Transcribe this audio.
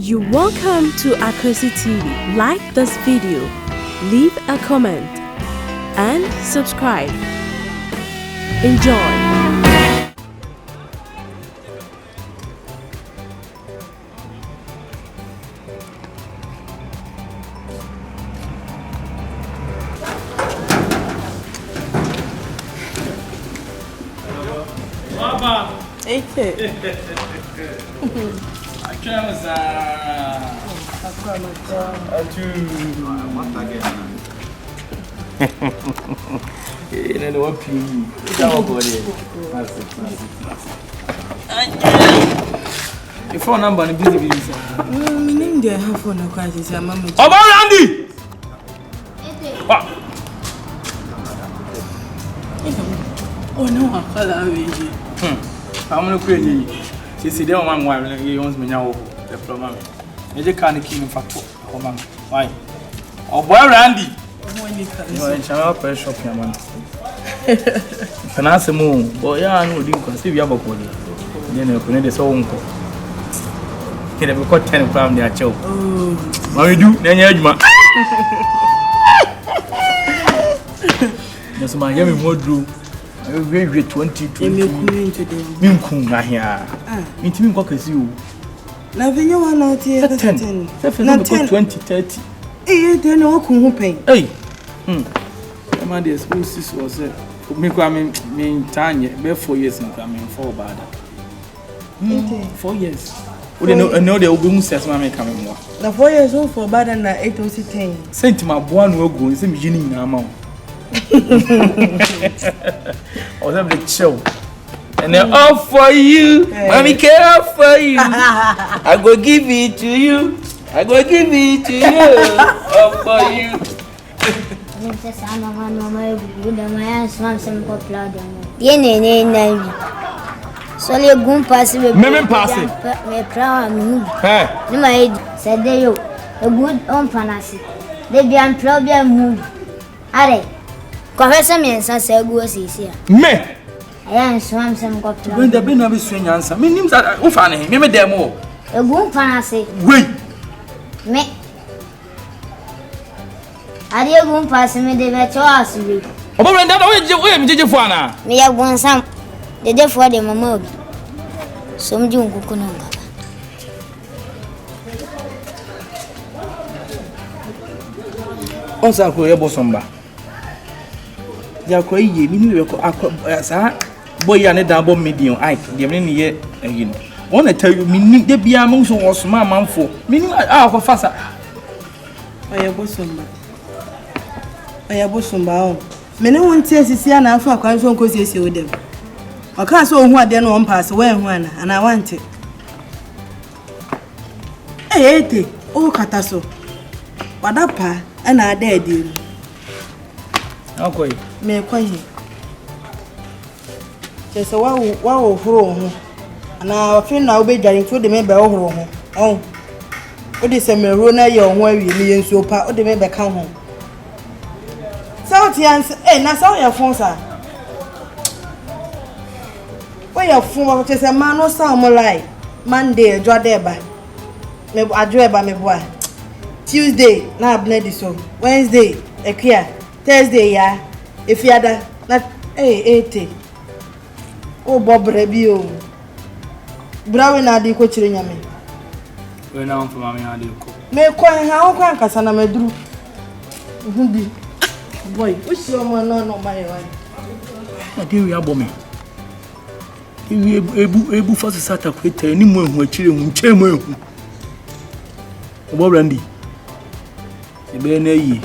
You're welcome to AKWASI TV. Like this video, leave a comment, and subscribe. Enjoy. Baba. Hey. Your phone number is busy. Phone crisis. Randy! Oh no, I call I'm going to create you. She said, "Don't want why you want me now." The problem. You just can't keep him for 2. Why? Oh boy, Randy. You are in China pressure shop, man. Can I say more? Boy, I know you can see you have a body. Then you can so uncle. Can have got 10 from their show. What we do? Then you man. Yes, my young more do. We 20. Minkum here. Mintim go kasi you. Na venyo wa na tie 10. 20 30. They no kun ho pen. Hey. Man the school sis was me kwa me tanye be 4 years in coming for bad. 4 years. We know they will be muses ma me coming more. Na 4 years on for bad na 8 o 10. Sent my boy no go, say me jini na ma. Oh, them the chill. And they're all for you. Mommy care for you. I go give it to you. I go give it to you. All for you. So le gun pass me. Me pass it. Me proud me. Ni my said they you. A good on panasi. They be an problem move. Are. Confess me and say go see here. Me. I swam some got to. When the be no be swing answer. Me names are ufane. Me demo. A good panasi. Wait. Me. Are you going pass me the virtual house? Obo renda we me jeje fo ana. Me ya gon sam. The day for the mama. Some jungu kunanga. On sa ko ye bosomba. Ya ko ye mi ni ko sa boy ya ne da bo medium ike de me ne ye eyin. Wanna tell you me ni de bia mo so osoma manfo. Me ni ko fasa. Oya bosomba o. Me ne won tie sisi ana afa akwan so nko siesie wo dem. O ka so ohu ade no on pass we hu ana wante. Ete o kata so. Wadapa ana ada ade. Okay. Me kwahi. Chese wa horo ho. Ana afin na obedware fo de me be horo ho. Oh. O de se mero na ye ho awie me yensuo pa o de me be ka ho. South yans na saw your phone sir. Where your phone chese man no sound mo like Monday Jwadeba. Me Adweba me boa. Tuesday na abnedi so. Wednesday ekia. Thursday ya if you ada na 80 o bobre bi o brawe na adi ko chire nyame we na on for mama adi ko me kwan ha o kwan kasa na maduru bi boy o si o mo no ma ye wa ade wi abo me ebu fast sata ko tẹ ni mo ehu achire hu nche mo ehu o bo Randy ebe na yi